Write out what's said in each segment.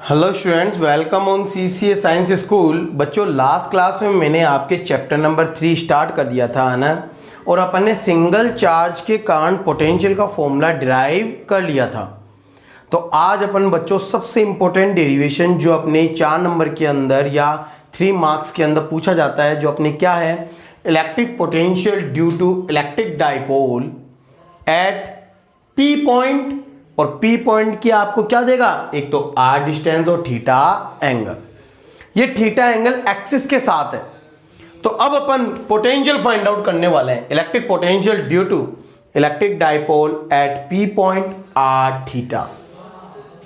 Hello students, welcome on CCA science school. बच्चों, last class में मैंने आपके चैप्टर नंबर 3 स्टार्ट कर दिया था, है ना। और अपन ने सिंगल चार्ज के कारण पोटेंशियल का फॉर्मूला डिराइव कर लिया था। तो आज अपन बच्चों सबसे इम्पोर्टेंट डेरिवेशन जो अपने 4 नंबर के अंदर या 3 मार्क्स के अंदर पूछा जाता है, जो अपने क्या है, electric potential due to electric dipole at P point. और पी पॉइंट की आपको क्या देगा, एक तो आर डिस्टेंस और थीटा एंगल। ये थीटा एंगल एक्सिस के साथ है। तो अब अपन पोटेंशियल फाइंड आउट करने वाले हैं, electric potential due to electric dipole at P point R theta.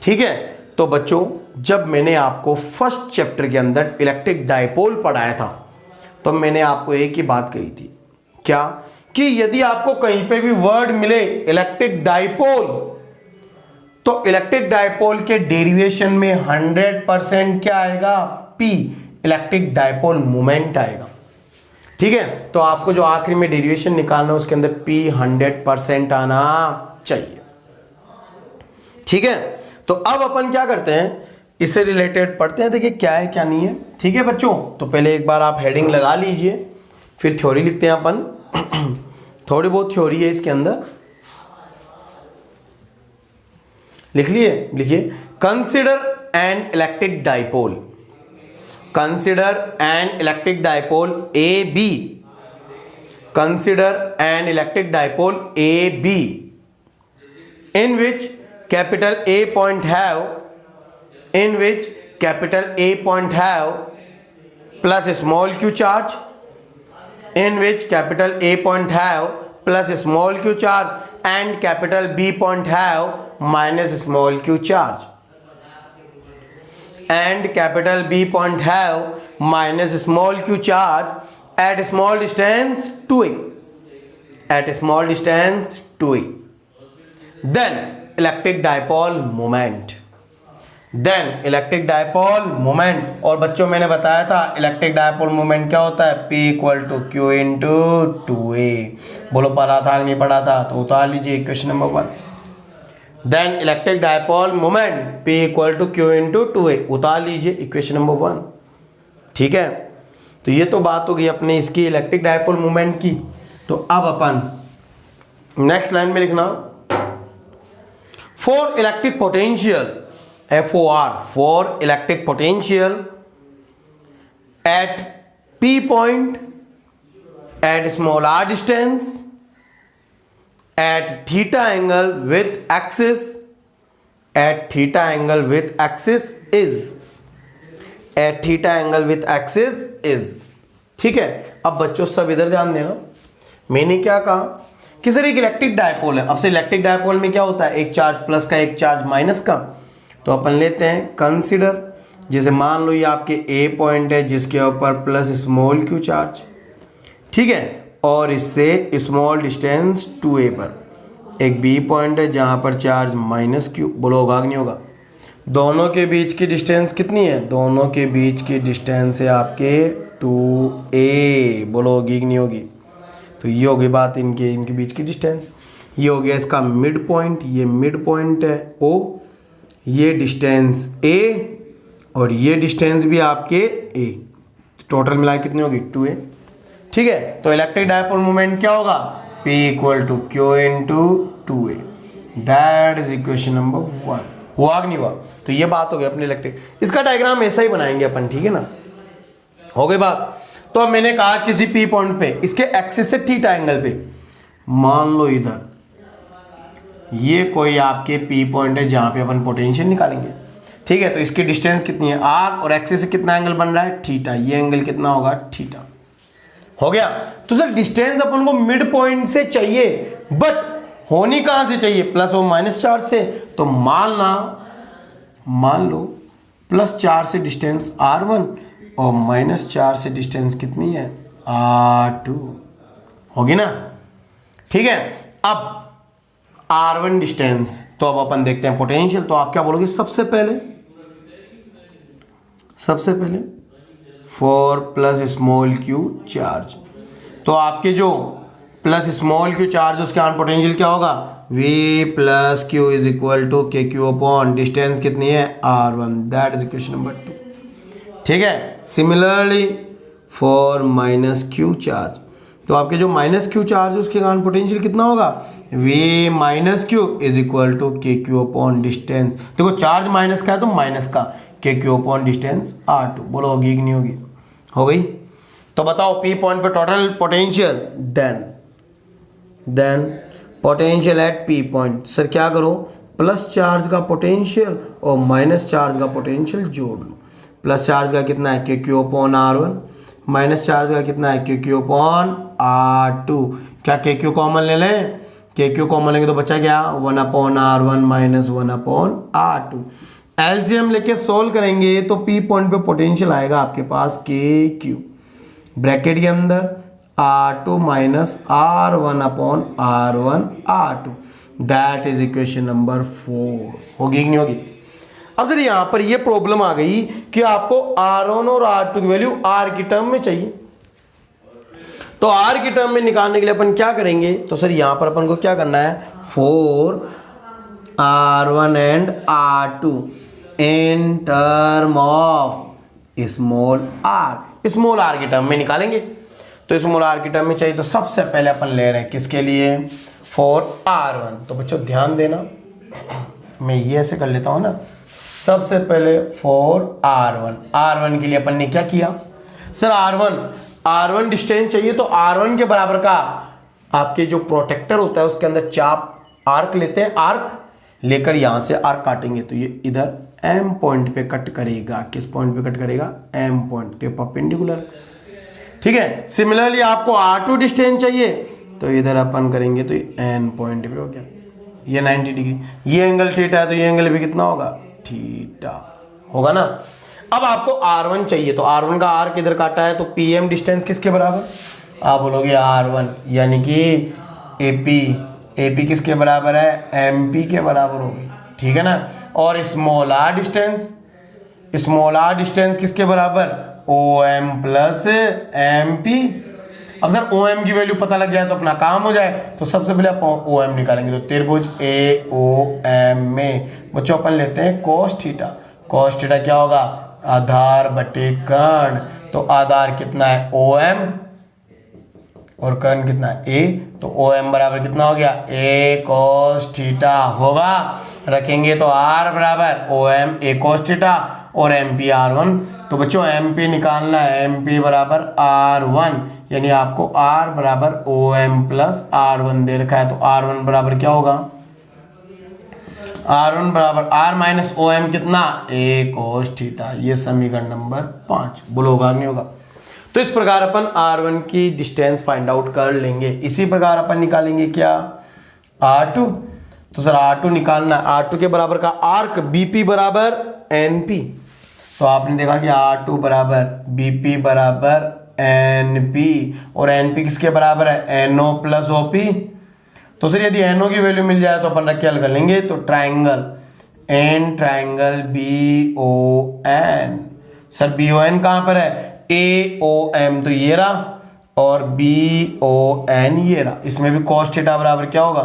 ठीक है। तो बच्चों, जब मैंने आपको फर्स्ट चैप्टर के अंदर इलेक्ट्रिक डाइपोल पढ़ाया था तो मैंने आपको एक ही बात कही थी, क्या, कि यदि आपको कहीं पे भी वर्ड मिले इलेक्ट्रिक डाइपोल, तो इलेक्ट्रिक डाइपोल के डेरिवेशन में 100% क्या आएगा, पी, इलेक्ट्रिक डाइपोल मोमेंट आएगा। ठीक है। तो आपको जो आखिरी में डेरिवेशन निकालना है उसके अंदर पी 100% आना चाहिए। ठीक है। तो अब अपन क्या करते हैं, इससे रिलेटेड पढ़ते हैं, देखिए क्या है क्या नहीं है। ठीक है बच्चों, तो पहले एक बार आप हेडिंग लगा लीजिए, फिर थ्योरी लिखते हैं अपन। थोड़ी बहुत थ्योरी है इसके अंदर, लिख लिए, लिखिए। Consider an electric dipole, consider an electric dipole A B, consider an electric dipole A B in which capital A point have, in which capital A point have plus small q charge, in which capital A point have plus small q charge and capital B point have minus small q charge, and capital B point have minus small q charge at small distance 2a, at small distance 2a. Then electric dipole moment, then electric dipole moment। और बच्चों मैंने बताया था electric dipole moment क्या होता है, P equal to Q into 2a। बोलो पढ़ा था कि नहीं पढ़ा था, तो उतार लीजिए equation number 1। Then electric dipole moment P equal to Q into 2a, उतार लीजिए इक्वेशन नंबर 1। ठीक है। तो ये तो बात हो गई अपने इसकी इलेक्ट्रिक डायपोल मोमेंट की। तो अब अपन नेक्स्ट लाइन में लिखना, for electric potential, FOR, for electric potential at P point at small r distance at theta angle with axis, at theta angle with axis is, at theta angle with axis is। ठीक है। अब बच्चों सब इधर ध्यान देना, मैंने क्या कहा कि सर एक इलेक्ट्रिक डायपोल है। अब से इलेक्ट्रिक डायपोल में क्या होता है, एक चार्ज प्लस का एक चार्ज माइनस का। तो अपन लेते हैं कंसीडर, जैसे मान लो ये आपके ए पॉइंट है जिसके ऊपर प्लस स्मॉल क्यू चार्ज, ठीक है, और इससे स्मॉल डिस्टेंस 2a पर एक बी पॉइंट है जहां पर चार्ज माइनस क्यू। बोलो होगा कि नहीं होगा। दोनों के बीच की डिस्टेंस कितनी है, दोनों के बीच की डिस्टेंस है आपके 2a। बोलो होगी कि नहीं होगी। तो ये होगी बात इनके बीच की डिस्टेंस। ये हो गया इसका मिड पॉइंट, ये मिड पॉइंट है O, ये डिस्टेंस A और ये डिस्टेंस भी आपके A। टोटल मिला कितनी होगी, 2a। ठीक है। तो इलेक्ट्रिक डायपोल मोमेंट क्या होगा, P equal to Q into 2a। That is equation number 1। हुआ कि नहीं हुआ। तो ये बात हो गई अपनी इलेक्ट्रिक। इसका डायग्राम ऐसा ही बनाएंगे अपन, ठीक है ना, हो गई बात। तो अब मैंने कहा किसी पी पॉइंट पे इसके एक्सिस से थीटा एंगल पे, मान लो इधर ये कोई आपके पी पॉइंट है जहां पे अपन पोटेंशियल निकालेंगे। ठीक है। तो इसकी डिस्टेंस कितनी है, आर, और एक्सिस से कितना एंगल बन रहा है, थीटा। ये एंगल कितना होगा, थीटा। हो गया। तो सर डिस्टेंस अपन को मिड पॉइंट से चाहिए, बट होनी कहां से चाहिए, प्लस और माइनस चार्ज से। तो मान लो प्लस 4 से डिस्टेंस R1 और माइनस 4 से डिस्टेंस कितनी है, R2। होगी ना। ठीक है। अब R1 डिस्टेंस, तो अब अपन देखते हैं पोटेंशियल। तो आप क्या बोलोगे, सबसे पहले 4 प्लस स्मॉल क्यू चार्ज। तो आपके जो प्लस स्मॉल क्यू चार्ज उसके ऑन पोटेंशियल क्या होगा V plus Q is equal to K Q upon distance कितनी है R1, that is equation number 2। ठीक है, similarly for minus Q charge, तो आपके जो माइनस क्यू चार्ज है उसके ऑन पोटेंशियल कितना होगा V minus Q is equal to K Q upon distance. देखो चार्ज माइनस का है तो माइनस का के क्यू अपॉन डिस्टेंस R2। बोलो होगी कि नहीं होगी? हो गई। तो बताओ P पॉइंट पे total potential, then potential at P point. Sir क्या करो, प्लस चार्ज का पोटेंशियल और माइनस चार्ज का पोटेंशियल जोड़ लो। प्लस चार्ज का कितना है के Q upon R1, minus charge का कितना है के क्यू अपॉन R2। क्या के क्यू कॉमन ले लें? के क्यू कॉमन लेंगे तो बचा क्या 1 upon R1 minus 1 upon R2। LCM लेके सोल्व करेंगे तो P पॉइंट पे पोटेंशियल आएगा आपके पास के क्यू, ब्रैकेट के अंदर R2 minus R1 upon R1 R2, that is equation number 4। होगी कि नहीं होगी? अब सर यहां पर ये प्रॉब्लम आ गई कि आपको R1 और R2 की वैल्यू R की टर्म में चाहिए, तो R की टर्म में निकालने के लिए अपन क्या करेंगे? तो सर यहां पर अपन को क्या करना है, 4 R1 and R2 in term of small r की टर्म में निकालेंगे। तो स्मॉल r की टर्म में चाहिए, तो सबसे पहले अपन ले रहे हैं किसके लिए 4R1। तो बच्चों ध्यान देना, मैं ये ऐसे कर लेता हूं ना, सबसे पहले 4R1 के लिए अपन ने क्या किया, सर R1 डिस्टेंस चाहिए, तो R1 के बराबर का आपके जो प्रोटेक्टर होता है उसके अंदर चाप आर्क लेते हैं, आर्क लेकर यहां से आर्क काटेंगे तो ये इधर M पॉइंट पे कट करेगा। किस पॉइंट पे कट करेगा? M पॉइंट के परपेंडिकुलर। ठीक है, सिमिलरली आपको R2 डिस्टेंस चाहिए तो इधर अपन करेंगे तो N पॉइंट पे हो गया, ये 90 डिग्री, ये एंगल थीटा है तो ये एंगल भी कितना होगा थीटा होगा ना। अब आपको R1 चाहिए, तो R1 का आर्क इधर काटा है तो PM डिस्टेंस किसके बराबर? आप बोलोगे R1, यानी कि AP किसके बराबर है? MP के बराबर होगी। ठीक है ना। और स्मॉल r डिस्टेंस किसके बराबर? OM plus MP। अब सर OM की वैल्यू पता लग जाए तो अपना काम हो जाए, तो सबसे पहले अपन OM निकालेंगे। तो त्रिभुज AOM में बच्चों अपन लेते हैं cos थीटा। cos थीटा क्या होगा? आधार बटे कर्ण। तो आधार कितना है? OM और कर्ण कितना है? A। तो OM बराबर कितना हो गया? A cos थीटा होगा। रखेंगे तो R बराबर OM A cos थीटा और MP R1। तो बच्चों MP निकालना है, MP बराबर R1, यानी आपको R बराबर OM प्लस R1 दे रखा है। तो R1 बराबर क्या होगा? R1 बराबर R माइनस OM कितना? A cos theta. ये समीकरण नंबर 5। बोलो होगा नहीं होगा? तो इस प्रकार अपन R1 की डिस्टेंस फाइंड आउट कर लेंगे। इसी प्रकार अपन निकालेंगे क्या? R2। तो सर R2 निकालना है, R2 के बराबर का आर्क BP बराबर NP। तो आपने देखा कि R2 बराबर BP बराबर NP और NP किसके बराबर है? NO plus OP। तो सर यदि NO की वैल्यू मिल जाए तो अपन रख के हल कर लेंगे। तो ट्राइंगल BON, सर BON कहां पर है? AOM तो ये रहा और BON ये रहा। इसमें भी cos थीटा बराबर क्या होगा?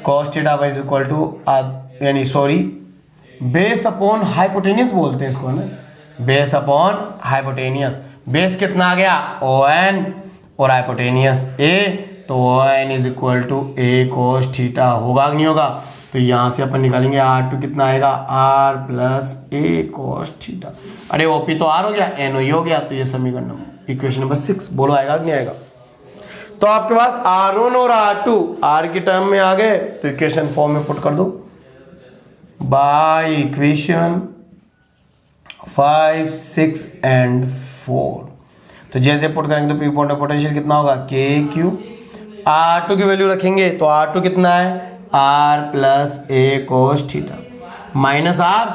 cos theta is equal to, यानी सॉरी, बेस अपॉन हाइपोटेनियस बोलते हैं इसको ना, बेस अपॉन हाइपोटेनियस। बेस कितना आ गया? ON और हाइपोटेनियस A। तो ON is equal to A cos theta होगा कि नहीं होगा? तो यहां से अपन निकालेंगे R2 कितना आएगा? R plus A cos theta. अरे OP तो R हो गया, NO ही हो गया। तो ये समीकरण इक्वेशन नंबर 6। बोलो आएगा कि नहीं आएगा? तो आपके पास R1 और R2 R की टर्म में आ गए, तो इक्वेशन फॉर्म में पुट कर दो बाय इक्वेशन 5, 6 एंड 4। तो जैसे पुट करेंगे तो P पॉइंट ऑफ पोटेंशियल कितना होगा? KQ। R2 की वैल्यू रखेंगे तो R2 कितना है? R plus A cos theta minus R,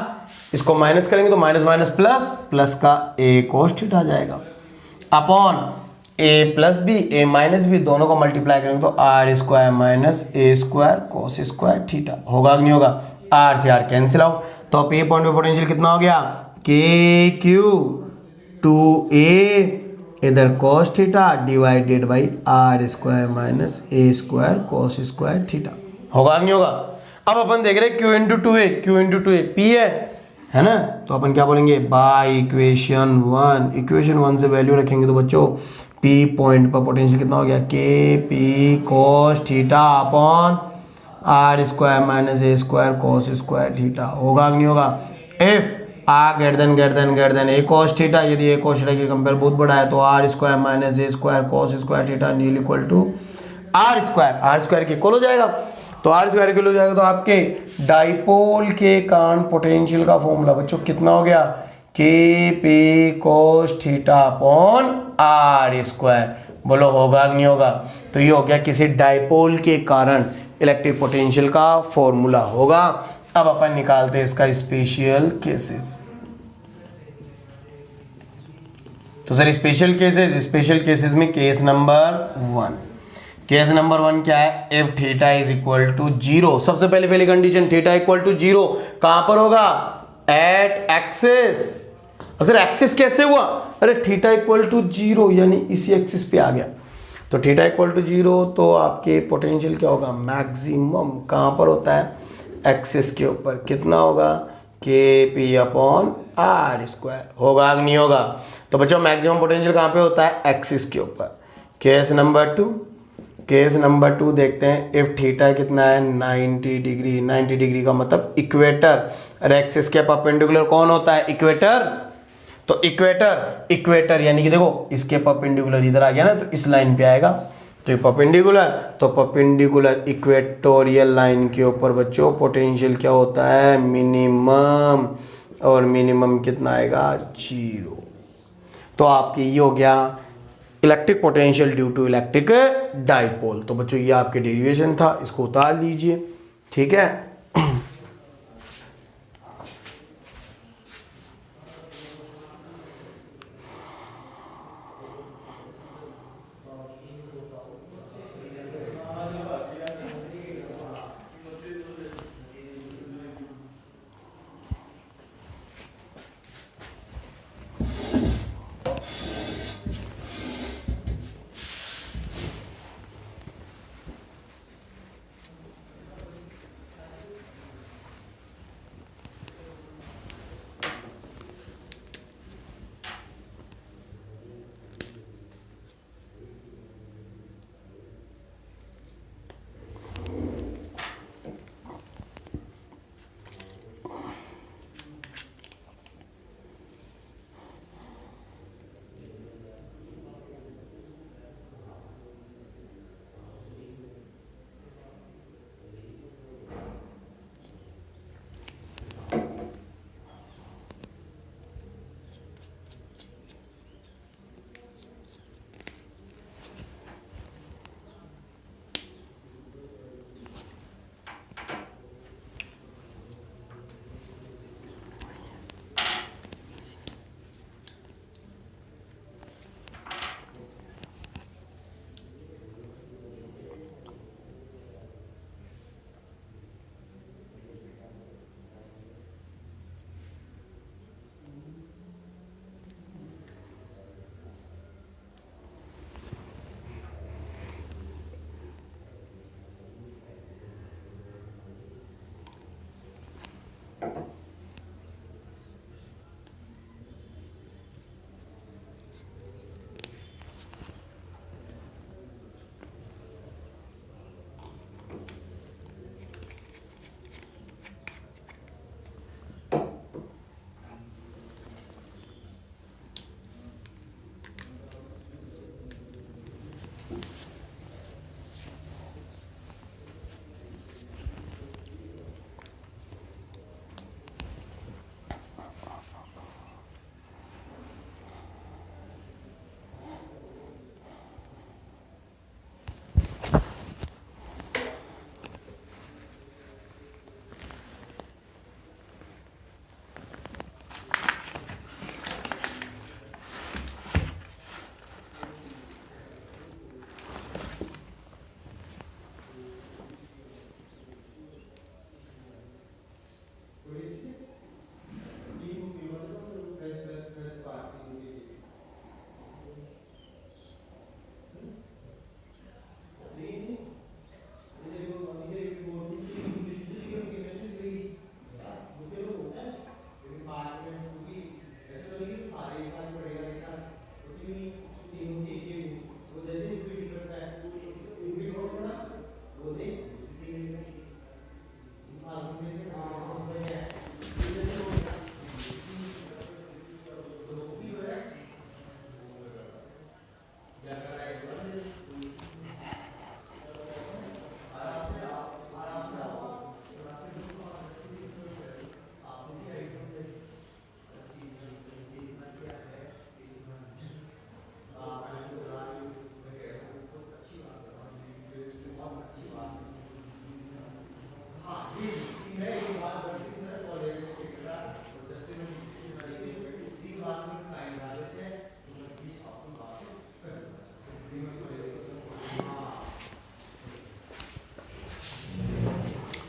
इसको माइनस करेंगे तो माइनस माइनस प्लस, प्लस का A cos थीटा आ जाएगा upon A plus B A minus B, दोनों को मल्टीप्लाई करेंगे तो R square minus A square cos square theta होगा कि नहीं होगा? R से R कैंसिल आउट। तो P पॉइंट पे पोटेंशियल कितना हो गया? KQ 2A इधर cos theta divided by R square minus A square cos square theta. होगा नहीं होगा? अब अपन देख रहे Q into two A, Q into two A P है ना, तो अपन क्या बोलेंगे बाय इक्वेशन वन से वैल्यू रखेंगे तो बच्चों पी पॉइंट पर पोटेंशियल कितना हो गया K P cos theta upon R square minus A square cos square theta. होगा नहीं होगा? If R greater than A cos theta, यदि ए कॉस थीटा की कंपेयर बहुत बड़ा है तो R square minus A square cos square theta nil equal to R square के इक्वल हो जाएगा। तो आर स्क्वायर के इक्वल हो जाएगा तो आपके डाइपोल के कारण पोटेंशियल का फॉर्मूला बच्चों कितना हो गया K P cos theta upon R square. बोलो होगा नहीं होगा? तो ये हो गया किसी डाइपोल के कारण इलेक्ट्रिक पोटेंशियल का फॉर्मूला होगा। अब अपन निकालते हैं इसका स्पेशल केसेस। तो सर स्पेशल केसेस में केस नंबर वन क्या है? If theta is equal to 0, सबसे पहले कंडीशन थीटा इक्वल टू 0 कहां पर होगा? Eight axis. सर एक्सिस कैसे हुआ? अरे थीटा इक्वल टू 0 यानी इसी एक्सिस पे आ गया, तो थीटा इक्वल टू 0 तो आपके पोटेंशियल क्या होगा? मैक्सिमम कहां पर होता है? एक्सिस के ऊपर। कितना होगा? के पी अपॉन आर स्क्वायर। होगा नहीं होगा? तो बच्चों मैक्सिमम पोटेंशियल कहां पे होता है? एक्सिस के ऊपर। केस नंबर टू देखते हैं। इफ थीटा कितना है? 90 डिग्री का मतलब इक्वेटर। अरे एक्सिस के परपेंडिकुलर कौन होता है? इक्वेटर। तो इक्वेटर यानी कि देखो इसके परपेंडिकुलर इधर आ गया ना, तो इस लाइन पे आएगा, तो ये परपेंडिकुलर इक्वेटोरियल लाइन के ऊपर बच्चों पोटेंशियल क्या होता है? मिनिमम। और मिनिमम कितना आएगा? 0। तो आपकी ये हो गया electric potential due to electric dipole. तो बच्चों ये आपके डेरिवेशन था, इसको उतार लीजिए। ठीक है,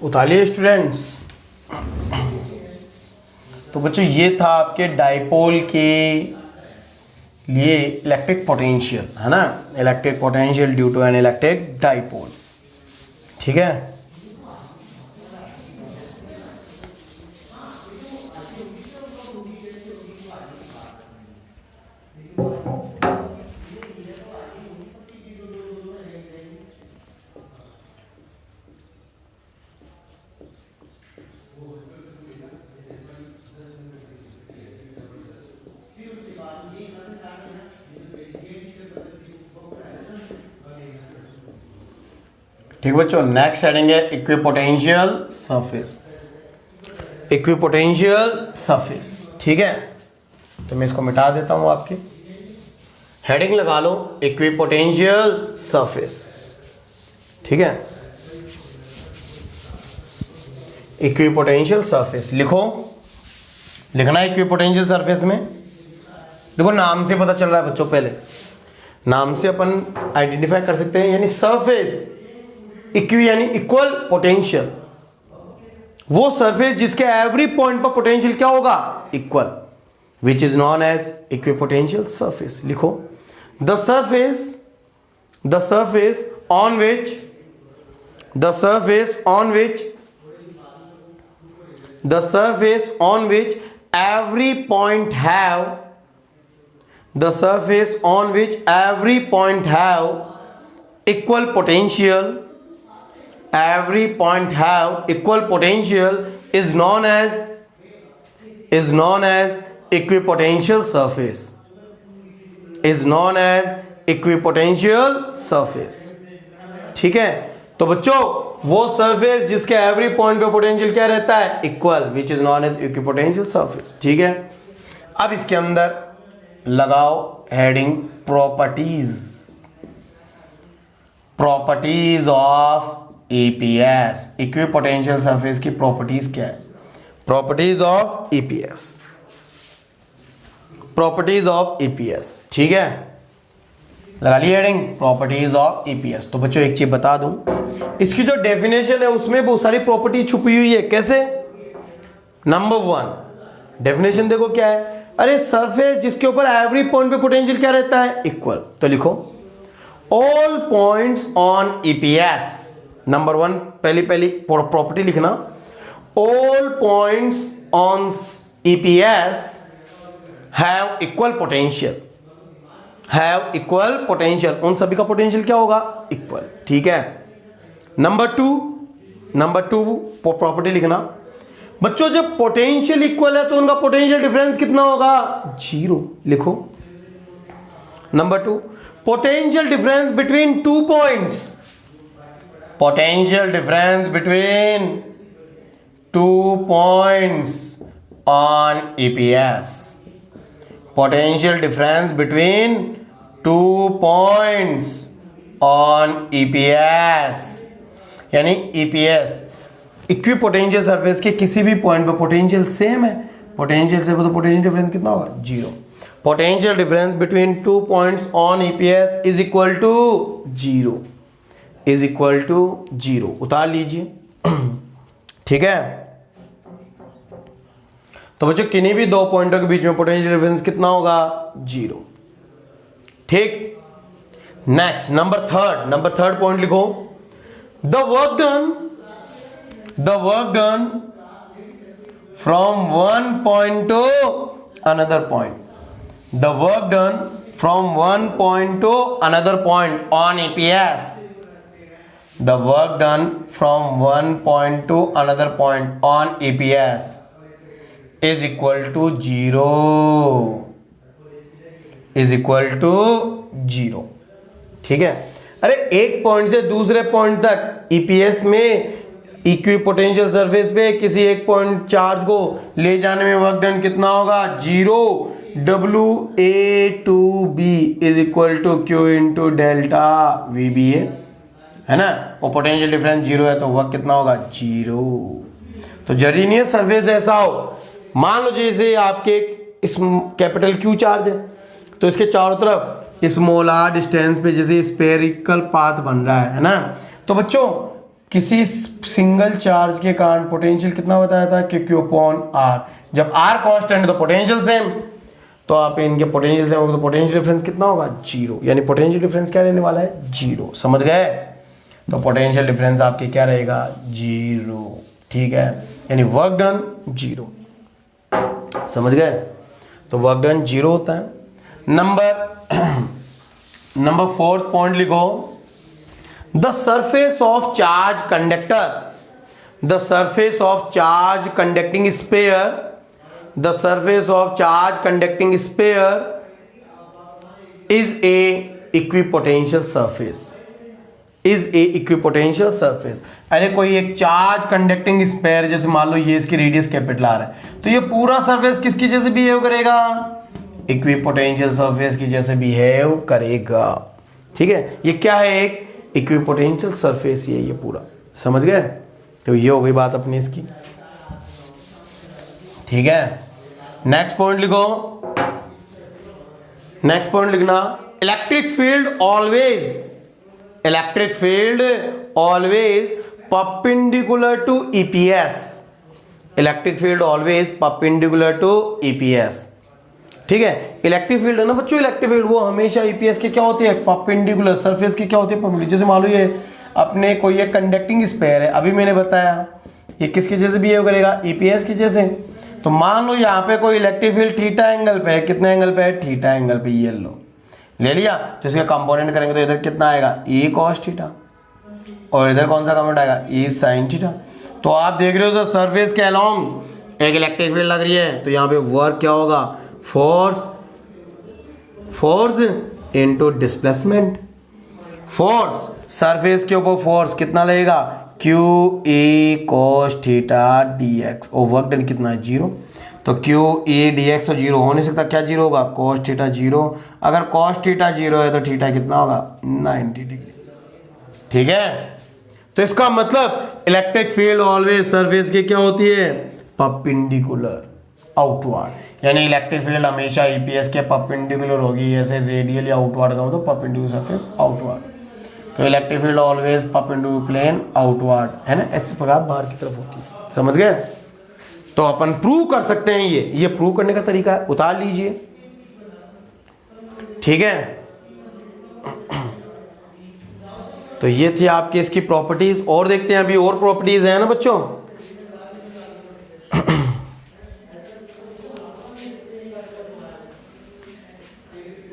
उतारिए स्टूडेंट्स। तो बच्चों ये था आपके डाइपोल के लिए इलेक्ट्रिक पोटेंशियल, है ना, electric potential due to an electric dipole. ठीक है, ठीक बच्चों। नेक्स्ट हेडिंग है इक्विपोटेंशियल सरफेस, इक्विपोटेंशियल सरफेस। ठीक है, तो मैं इसको मिटा देता हूं, आपकी हेडिंग लगा लो इक्विपोटेंशियल सरफेस। ठीक है, इक्विपोटेंशियल सरफेस लिखो, लिखना है इक्विपोटेंशियल सरफेस में। देखो नाम से पता चल रहा है बच्चों, पहले नाम से अपन आइडेंटिफाई कर सकते हैं, यानी सरफेस इक्वी यानी इक्वल पोटेंशियल, वो सरफेस जिसके एवरी पॉइंट पर पोटेंशियल क्या होगा, equal, which is known as equipotential surface. लिखो the surface on which the surface on which every point have equal potential, is known as equipotential surface, ठीक है। तो बच्चों वो सरफेस जिसके एवरी पॉइंट पे पोटेंशियल क्या रहता है, equal, which is known as equipotential surface. ठीक है, अब इसके अंदर लगाओ heading properties of EPS. Equipotential surface की प्रॉपर्टीज क्या है, प्रॉपर्टीज ऑफ ईपीएस। ठीक है, लगा ली हेडिंग प्रॉपर्टीज ऑफ ईपीएस। तो बच्चों एक चीज बता दूं, इसकी जो डेफिनेशन है उसमें बहुत सारी प्रॉपर्टी छुपी हुई है। कैसे? नंबर 1 डेफिनेशन देखो क्या है, अरे सरफेस जिसके ऊपर एवरी पॉइंट पे पोटेंशियल क्या रहता है, इक्वल। तो लिखो all points on EPS. Number 1 पहली प्रॉपर्टी लिखना, all points on EPS have equal potential, उन सभी का पोटेंशियल क्या होगा, इक्वल। ठीक है। नंबर टू प्रॉपर्टी लिखना, बच्चों जब पोटेंशियल इक्वल है तो उनका पोटेंशियल डिफरेंस कितना होगा, 0। लिखो number 2 potential difference between 2 points, on EPS, potential difference between 2 points on EPS, यानी EPS इक्विपोटेंशियल सरफेस के किसी भी पॉइंट पर पोटेंशियल सेम है, पोटेंशियल से तो पोटेंशियल डिफरेंस कितना होगा, 0। Potential difference between 2 points on EPS is equal to 0, उतार लीजिए। ठीक है, तो बच्चों किन्हीं भी 2 पॉइंटों के बीच में पोटेंशियल डिफरेंस कितना होगा, 0। ठीक, नेक्स्ट नंबर थर्ड पॉइंट लिखो, the work done from one point two another point, the work done from one point two another point on EPS, the work done from one point two another point on EPS is equal to 0। ठीक है, अरे एक point से दूसरे point तक EPS में equipotential surface पे किसी एक पॉइंट चार्ज को ले जाने में वर्क डन कितना होगा, 0। WA2B is equal to Q into delta VBA। है ना, और पोटेंशियल डिफरेंस जीरो है तो वर्क कितना होगा, जीरो। तो जरीनियस सरफेस ऐसा हो, मान लो जैसे आपके इस कैपिटल क्यू चार्ज है, तो इसके चारों तरफ स्मॉल आर डिस्टेंस पे जैसे स्फेरिकल पाथ बन रहा है ना। तो बच्चों किसी सिंगल चार्ज के कारण पोटेंशियल कितना बताया था कि क्यू अपॉन आर, जब आर कांस्टेंट है तो पोटेंशियल सेम, तो आप इनके पोटेंशियल सेम होगा तो पोटेंशियल डिफरेंस कितना होगा, जीरो। यानी पोटेंशियल डिफरेंस क्या रहने वाला है, जीरो। समझ गए? तो पोटेंशियल डिफरेंस आपके क्या रहेगा, जीरो। ठीक है, यानी वर्क डन जीरो। समझ गए? तो वर्क डन जीरो होता है। नंबर 4 पॉइंट लिखो, the surface of charge conductor, the surface of charge conducting sphere, the surface of charge conducting sphere is a equipotential surface, is a equipotential surface. अरे कोई एक charge conducting sphere, जैसे मान लो ये इसकी रेडियस कैपिटल आर है, तो ये पूरा सरफेस किसकी जैसे बिहेव करेगा, इक्विपोटेंशियल सरफेस की जैसे बिहेव करेगा। ठीक है, ये क्या है, एक इक्विपोटेंशियल सरफेस ही है ये पूरा। समझ गए? तो ये हो गई बात अपनी इसकी। ठीक है, नेक्स्ट पॉइंट लिखो, नेक्स्ट पॉइंट लिखना, electric field always, electric field always perpendicular to EPS, electric field always perpendicular to EPS. ठीक है, इलेक्ट्रिक फील्ड है ना बच्चों, इलेक्ट्रिक फील्ड वो हमेशा ईपीएस के क्या होते हैं, परपेंडिकुलर, सरफेस के क्या होते हैं, परपेंडिकुलर। जैसे मान लो ये अपने कोई एक कंडक्टिंग स्फीयर है, अभी मैंने बताया ये किसके जैसे बिहेव करेगा, ईपीएस की जैसे। तो मान लो यहाँ पे कोई इलेक्ट्रिक फील्ड थीटा एंगल पे है, कितने एंगल पे है, थीटा एंगल पे, ये लो ले लिया। तो इसका कंपोनेंट करेंगे तो इधर कितना आएगा, ए कॉस थीटा, और इधर कौन सा कंपोनेंट आएगा, ए साइन थीटा। तो आप देख रहे हो सर सरफेस के अलोंग एक इलेक्ट्रिक फील्ड लग रही है, तो यहाँ पे वर्क क्या होगा, force, force into displacement, force surface के ऊपर फोर्स कितना लगेगा, Q A cos theta D x, और वर्क डन कितना है, जीरो। तो क्यू ए डी एक्स तो जीरो हो नहीं सकता, क्या जीरो होगा, कॉस थीटा जीरो। अगर कॉस थीटा जीरो है तो थीटा कितना होगा, 90 डिग्री। ठीक है, तो इसका मतलब इलेक्ट्रिक फील्ड ऑलवेज सरफेस के क्या होती है, परपेंडिकुलर आउटवर्ड, यानी इलेक्ट्रिक फील्ड हमेशा ईपीएस के परपेंडिकुलर होगी, ऐसे रेडियली आउटवर्ड का मतलब परपेंडिकुलर सरफेस आउटवर्ड। तो electric field always perpendicular plane outward, है ना, इस प्रकार बाहर की तरफ होती है। समझ गए? तो अपन प्रूव कर सकते हैं, ये प्रूव करने का तरीका है, उतार लीजिए। ठीक है, तो ये थी आपकी इसकी प्रॉपर्टीज। और देखते हैं अभी और प्रॉपर्टीज है ना बच्चों।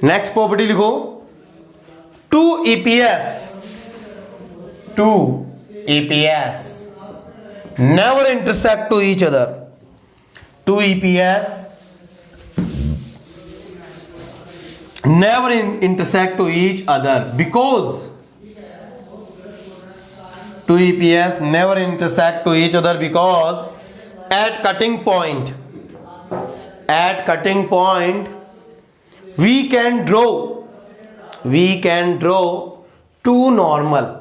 नेक्स्ट प्रॉपर्टी लिखो, to EPS never intersect to each other, two EPS never intersect to each other because two EPS never intersect to each other because at cutting point we can draw two normal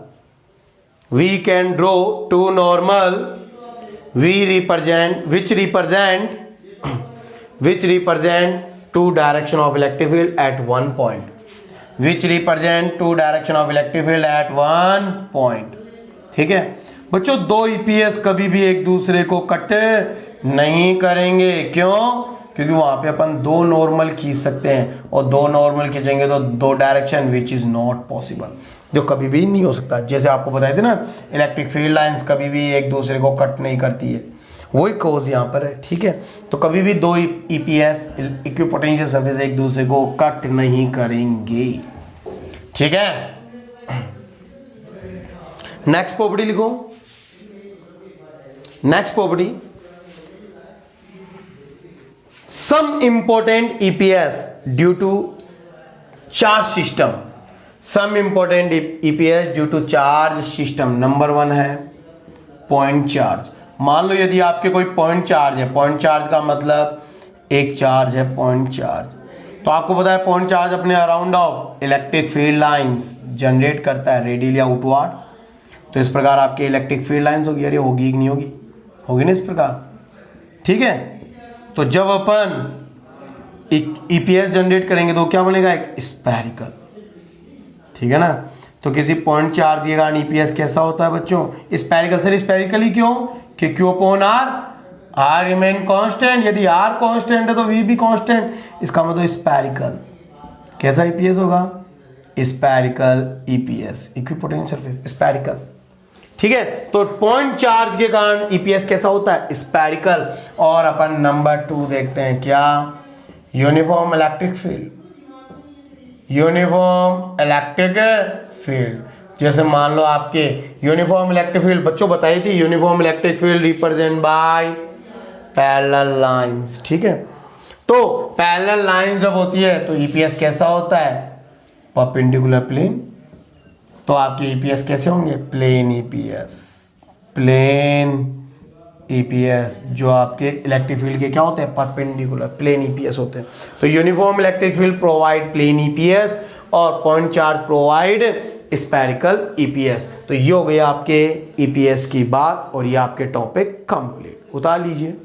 which represent two direction of electric field at one point, ठीक है बच्चों। दो EPS कभी भी एक दूसरे को cut नहीं करेंगे, क्यों, क्योंकि वहां पे अपन दो नॉर्मल खींच सकते हैं, और दो नॉर्मल खींचेंगे तो दो direction which is not possible, जो कभी भी नहीं हो सकता। जैसे आपको बताए थे ना, इलेक्ट्रिक फील्ड लाइंस कभी भी एक दूसरे को कट नहीं करती है, वही कोज यहाँ पर है। ठीक है, तो कभी भी दो ईपीएस इक्विपोटेंशियल सरफेस एक दूसरे को कट नहीं करेंगे। ठीक है, नेक्स्ट प्रॉपर्टी लिखो, next property, some important EPS due to charge system, some important EPS due to charge system. Number 1 है पॉइंट चार्ज। मान लो यदि आपके कोई पॉइंट चार्ज है, पॉइंट चार्ज का मतलब एक चार्ज है पॉइंट चार्ज, तो आपको पता है पॉइंट चार्ज अपने around of electric field lines generate करता है रेडियली आउटवर्ड। तो इस प्रकार आपकी इलेक्ट्रिक फील्ड लाइंस होगी। अरे होगी कि नहीं होगी? होगी ना इस प्रकार, ठीक है। तो जब अपन ईपीएस जनरेट करेंगे तो क्या बनेगा? एक स्फेरिकल, ठीक है ना। तो किसी पॉइंट चार्ज के कारण ईपीएस कैसा होता है बच्चों? स्फेरिकल। सर स्फेरिकल ही क्यों? कि Q upon R remain constant. यदि आर कांस्टेंट है तो वी भी कांस्टेंट, इसका मतलब स्फेरिकल। कैसा ईपीएस होगा? Spherical EPS, equipotential surface, spherical, ठीक है। तो पॉइंट चार्ज के कारण ईपीएस कैसा होता है? स्फेरिकल। और अपन नंबर 2 देखते हैं, क्या? Uniform electric field. Uniform electric field, जैसे मान लो आपके यूनिफॉर्म इलेक्ट्रिक फील्ड बच्चों बताई थी, uniform electric field represent by parallel lines, ठीक है। तो पैरेलल लाइन जब होती है तो ईपीएस कैसा होता है? Perpendicular plane. तो आपके ईपीएस कैसे होंगे? Plane EPS, plane EPS. जो आपके इलेक्ट्रिक फील्ड के क्या होते हैं? परपेंडिकुलर, प्लेन ईपीएस होते हैं। तो uniform electric field provide plane EPS और point charge provide spherical EPS. तो ये हो गया आपके ईपीएस की बात और ये आपके टॉपिक कंप्लीट। उतार लीजिए।